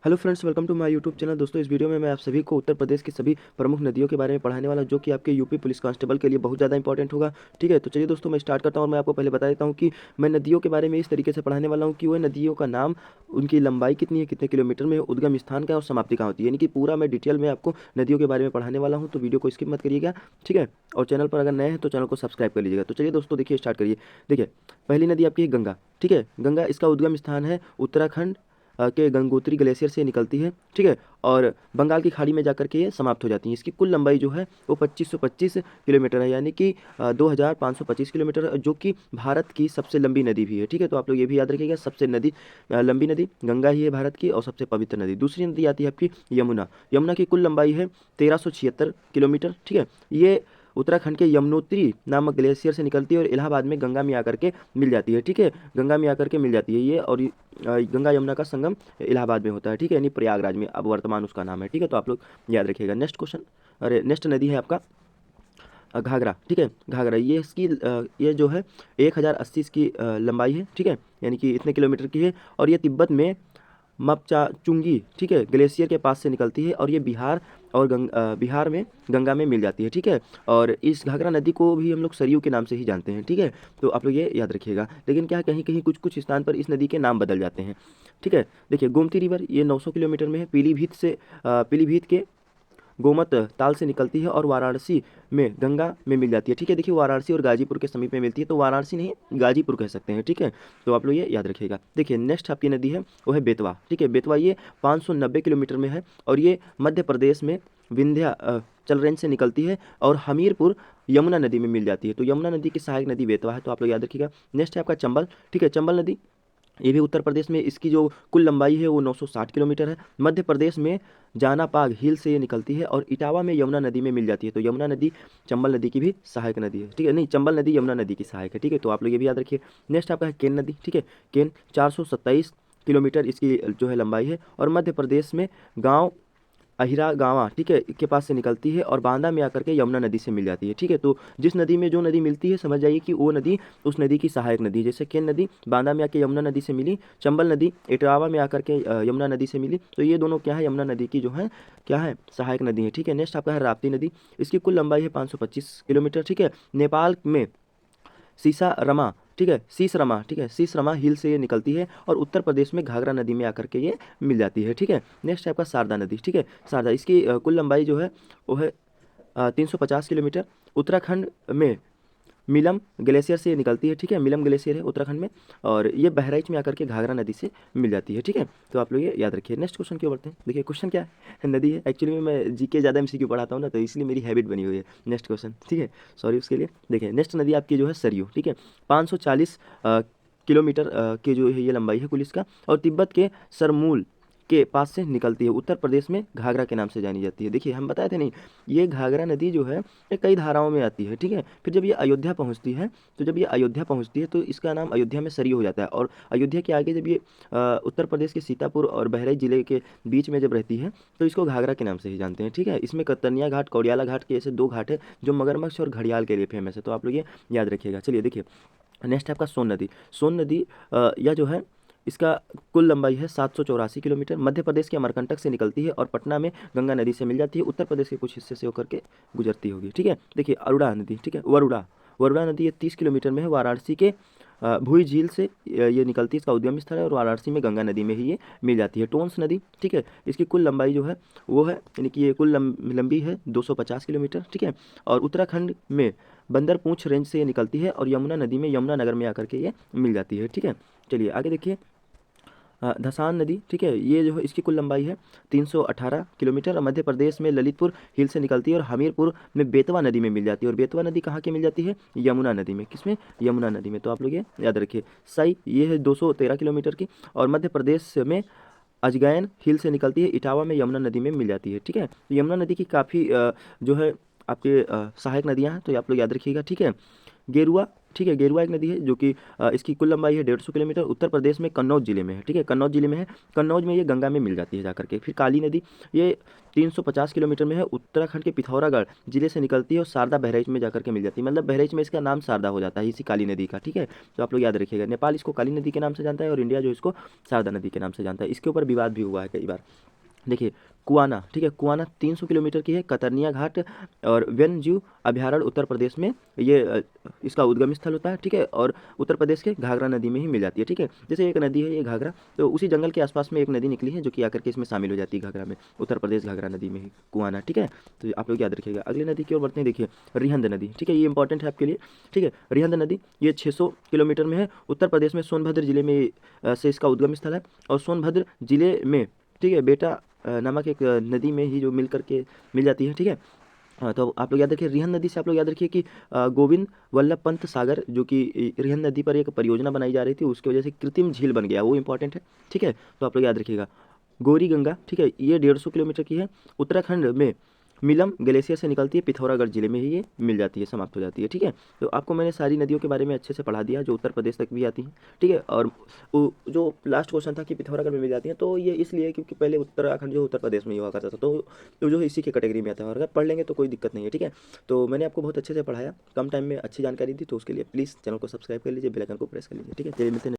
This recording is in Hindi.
Hello friends, welcome to my YouTube channel. दोस्तों, इस वीडियो में मैं आप सभी को उत्तर प्रदेश की सभी प्रमुख नदियों के बारे में पढ़ाने वाला हूं, जो कि आपके यूपी पुलिस कांस्टेबल के लिए बहुत ज़्यादा इंपॉर्टेंट होगा। ठीक है, तो चलिए दोस्तों, मैं स्टार्ट करता हूं और मैं आपको पहले बता देता हूं कि मैं नदियों के बारे में इस तरीके से पढ़ाने वाला हूं कि वह नदियों का नाम, उनकी लंबाई कितनी है, कितने किलोमीटर में है, उद्गम स्थान क्या है और समाप्ति कहाँ होती है। यानी कि पूरा मैं डिटेल में आपको नदियों के बारे में पढ़ाने वाला हूँ, तो वीडियो को स्किप मत करिएगा। ठीक है, और चैनल पर अगर नए हैं तो चैनल को सब्सक्राइब कर लीजिएगा। तो चलिए दोस्तों, देखिए स्टार्ट करिए। देखिए, पहली नदी आपकी है गंगा। ठीक है, गंगा, इसका उद्गम स्थान है उत्तराखंड के गंगोत्री ग्लेशियर से निकलती है। ठीक है, और बंगाल की खाड़ी में जाकर के ये समाप्त हो जाती है। इसकी कुल लंबाई जो है वो 2525 किलोमीटर है, यानी कि 2525 किलोमीटर, जो कि भारत की सबसे लंबी नदी भी है। ठीक है, तो आप लोग ये भी याद रखिएगा, सबसे लंबी नदी गंगा ही है भारत की और सबसे पवित्र नदी। दूसरी नदी आती है आपकी यमुना। यमुना की कुल लंबाई है 1376 किलोमीटर। ठीक है, ये उत्तराखंड के यमुनोत्री नामक ग्लेशियर से निकलती है और इलाहाबाद में गंगा में आकर के मिल जाती है। ठीक है, गंगा में आकर के मिल जाती है ये, और गंगा यमुना का संगम इलाहाबाद में होता है। ठीक है, यानी प्रयागराज में अब वर्तमान उसका नाम है। ठीक है, तो आप लोग याद रखिएगा। नेक्स्ट क्वेश्चन, अरे नेक्स्ट नदी है आपका घाघरा। ठीक है, घाघरा, ये इसकी ये जो है 1080 इसकी लंबाई है। ठीक है, यानी कि इतने किलोमीटर की है, और ये तिब्बत में मपचा चुंगी, ठीक है, ग्लेशियर के पास से निकलती है, और ये बिहार और बिहार में गंगा में मिल जाती है। ठीक है, और इस घाघरा नदी को भी हम लोग सरयू के नाम से ही जानते हैं। ठीक है, तो आप लोग ये याद रखिएगा। लेकिन क्या है, कहीं कहीं कुछ कुछ स्थान पर इस नदी के नाम बदल जाते हैं। ठीक है, देखिए गोमती रिवर, ये 900 किलोमीटर में है। पीलीभीत के गोमत ताल से निकलती है और वाराणसी में गंगा में मिल जाती है। ठीक है, देखिए वाराणसी और गाजीपुर के समीप में मिलती है, तो वाराणसी नहीं, गाजीपुर कह सकते हैं। ठीक है, तो आप लोग ये याद रखिएगा। देखिए नेक्स्ट आपकी नदी है वो है बेतवा। ठीक है, बेतवा ये 590 किलोमीटर में है, और ये मध्य प्रदेश में चल रेंज से निकलती है और हमीरपुर यमुना नदी में मिल जाती है। तो यमुना नदी की सहायक नदी बेतवा है, तो आप लोग याद रखिएगा। नेक्स्ट है आपका चंबल। ठीक है, चंबल नदी, ये भी उत्तर प्रदेश में, इसकी जो कुल लंबाई है वो 960 किलोमीटर है। मध्य प्रदेश में जानापाग हिल से ये निकलती है और इटावा में यमुना नदी में मिल जाती है। तो यमुना नदी चंबल नदी की भी सहायक नदी है। ठीक है, नहीं, चंबल नदी यमुना नदी की सहायक है। ठीक है, तो आप लोग ये भी याद रखिए। नेक्स्ट आपका है केन नदी। ठीक है, केन 427 किलोमीटर इसकी जो है लंबाई है, और मध्य प्रदेश में गांव अहिरा गाँवा, ठीक है, के पास से निकलती है और बांदा में आकर के यमुना नदी से मिल जाती है। ठीक है, तो जिस नदी में जो नदी मिलती है, समझ जाइए कि वो नदी उस नदी की सहायक नदी है। जैसे केन नदी बांदा में आके यमुना नदी से मिली, चंबल नदी इटावा में आकर के यमुना नदी से मिली, तो ये दोनों क्या है, यमुना नदी की जो है क्या है, सहायक नदी है। ठीक है, नेक्स्ट आपका है राप्ती नदी। इसकी कुल लंबाई है 525 किलोमीटर। ठीक है, नेपाल में सीसारमा, ठीक है, सीसरमा, ठीक है, सीसरमा हिल से ये निकलती है और उत्तर प्रदेश में घाघरा नदी में आकर के ये मिल जाती है। ठीक है, नेक्स्ट है आपका शारदा नदी। ठीक है, शारदा, इसकी कुल लंबाई जो है वो है 350 किलोमीटर। उत्तराखंड में मिलम ग्लेशियर से ये निकलती है। ठीक है, मिलम ग्लेशियर है उत्तराखंड में, और ये बहराइच में आकर के घाघरा नदी से मिल जाती है। ठीक है, तो आप लोग ये याद रखिए। नेक्स्ट क्वेश्चन क्यों बढ़ते हैं। देखिए क्वेश्चन क्या है, नदी है। एक्चुअली में मैं जीके ज़्यादा एमसीक्यू पढ़ाता हूँ ना, तो इसलिए मेरी हैबिट बनी हुई है। नेक्स्ट क्वेश्चन, ठीक है, सॉरी उसके लिए। देखिए नेक्स्ट नदी आपकी जो है सरयू। ठीक है, 540 किलोमीटर के जो है ये लंबाई है कुल इसका, और तिब्बत के सरमूल के पास से निकलती है। उत्तर प्रदेश में घाघरा के नाम से जानी जाती है। देखिए हम बताए थे नहीं, ये घाघरा नदी जो है ये कई धाराओं में आती है। ठीक है, फिर जब ये अयोध्या पहुंचती है, तो जब ये अयोध्या पहुंचती है तो इसका नाम अयोध्या में सरयू हो जाता है, और अयोध्या के आगे जब ये उत्तर प्रदेश के सीतापुर और बहराइच जिले के बीच में जब रहती है, तो इसको घाघरा के नाम से ही जानते हैं। ठीक है, इसमें कतनिया घाट, कौड़ियाला घाट के ऐसे दो घाट है जो मगरमच्छ और घड़ियाल के लिए फेमस है, तो आप लोग ये याद रखिएगा। चलिए देखिए नेक्स्ट है आपका सोन नदी। सोन नदी यह जो है, इसका कुल लंबाई है 784 किलोमीटर। मध्य प्रदेश के अमरकंटक से निकलती है और पटना में गंगा नदी से मिल जाती है। उत्तर प्रदेश के कुछ हिस्से से होकर के गुजरती होगी। ठीक है, देखिए अरुणा नदी। ठीक है, वरुणा, वरुणा नदी ये 30 किलोमीटर में है। वाराणसी के भुई झील से ये निकलती है, इसका उद्गम स्थल है, और वाराणसी में गंगा नदी में ही ये मिल जाती है। टोंस नदी, ठीक है, इसकी कुल लंबाई जो है वो है, यानी कि ये कुल लंबी है 250 किलोमीटर। ठीक है, और उत्तराखंड में बंदर पूंछ रेंज से ये निकलती है और यमुना नदी में यमुना नगर में आकर के ये मिल जाती है। ठीक है, चलिए आगे देखिए धसान नदी। ठीक है, ये जो है इसकी कुल लंबाई है 318 किलोमीटर, और मध्य प्रदेश में ललितपुर हिल से निकलती है और हमीरपुर में बेतवा नदी में मिल जाती है। और बेतवा नदी कहाँ की मिल जाती है, यमुना नदी में। किसमें, यमुना नदी में। तो आप लोग ये याद रखिए। सई, ये है 213 किलोमीटर की, और मध्य प्रदेश में अजगैन हिल से निकलती है, इटावा में यमुना नदी में मिल जाती है। ठीक है, तो यमुना नदी की काफ़ी जो है आपके सहायक नदियाँ हैं, तो ये आप लोग याद रखिएगा। ठीक है, गेरुआ ठीक है। गेरुआ एक नदी है जो कि इसकी कुल लंबाई है 150 किलोमीटर, उत्तर प्रदेश में कन्नौज जिले में है। ठीक है, कन्नौज जिले में है। कन्नौज में ये गंगा में मिल जाती है जाकर के। फिर काली नदी, ये 350 किलोमीटर में है, उत्तराखंड के पिथौरागढ़ जिले से निकलती है और शारदा बहराइच में जाकर के मिल जाती है। मतलब बहराइच में इसका नाम शारदा हो जाता है इसी काली नदी का। ठीक है, तो आप लोग याद रखिएगा। नेपाल इसको काली नदी के नाम से जानता है और इंडिया जो इसको शारदा नदी के नाम से जानता है। इसके ऊपर विवाद भी हुआ है कई बार। देखिए कुआना, ठीक है, कुआना 300 किलोमीटर की है। कतरनिया घाट और वन्यजीव अभयारण्य उत्तर प्रदेश में ये इसका उद्गम स्थल होता है। ठीक है, और उत्तर प्रदेश के घाघरा नदी में ही मिल जाती है। ठीक है, जैसे एक नदी है ये घाघरा, तो उसी जंगल के आसपास में एक नदी निकली है जो कि आकर के इसमें शामिल हो जाती है घाघरा में, उत्तर प्रदेश घाघरा नदी में ही कुआना। ठीक है, तो आप लोग याद रखिएगा। अगली नदी की ओर बढ़ते हैं। देखिए रिहंद नदी, ठीक है, ये इंपॉर्टेंट है आपके लिए। ठीक है, रिहंद नदी ये 600 किलोमीटर में है, उत्तर प्रदेश में सोनभद्र जिले में से इसका उद्गम स्थल है। और सोनभद्र जिले में, ठीक है, बेटा नामक एक नदी में ही जो मिल करके मिल जाती है। ठीक है, तो आप लोग याद रखिए। रिहंद नदी से आप लोग याद रखिए कि गोविंद वल्लभ पंत सागर जो कि रिहंद नदी पर एक परियोजना बनाई जा रही थी, उसकी वजह से कृत्रिम झील बन गया, वो इंपॉर्टेंट है। ठीक है, तो आप लोग याद रखिएगा। गौरी गंगा, ठीक है, ये 150 किलोमीटर की है, उत्तराखंड में मिलम ग्लेशियर से निकलती है, पिथौरागढ़ जिले में ही ये मिल जाती है, समाप्त हो जाती है। ठीक है, तो आपको मैंने सारी नदियों के बारे में अच्छे से पढ़ा दिया जो उत्तर प्रदेश तक भी आती हैं। ठीक है, और जो लास्ट क्वेश्चन था कि पिथौरागढ़ में मिल जाती है, तो ये इसलिए क्योंकि पहले उत्तराखंड जो उत्तर प्रदेश में ही हुआ करता था, तो जो इसी के कैटेगरी में आता है, और अगर पढ़ लेंगे तो कोई दिक्कत नहीं है। ठीक है, तो मैंने आपको बहुत अच्छे से पढ़ाया, कम टाइम में अच्छी जानकारी दी, तो उसके लिए प्लीज़ चैनल को सब्सक्राइब कर लीजिए, बेल आइकन को प्रेस कर लीजिए। ठीक है, चलिए मिलते हैं।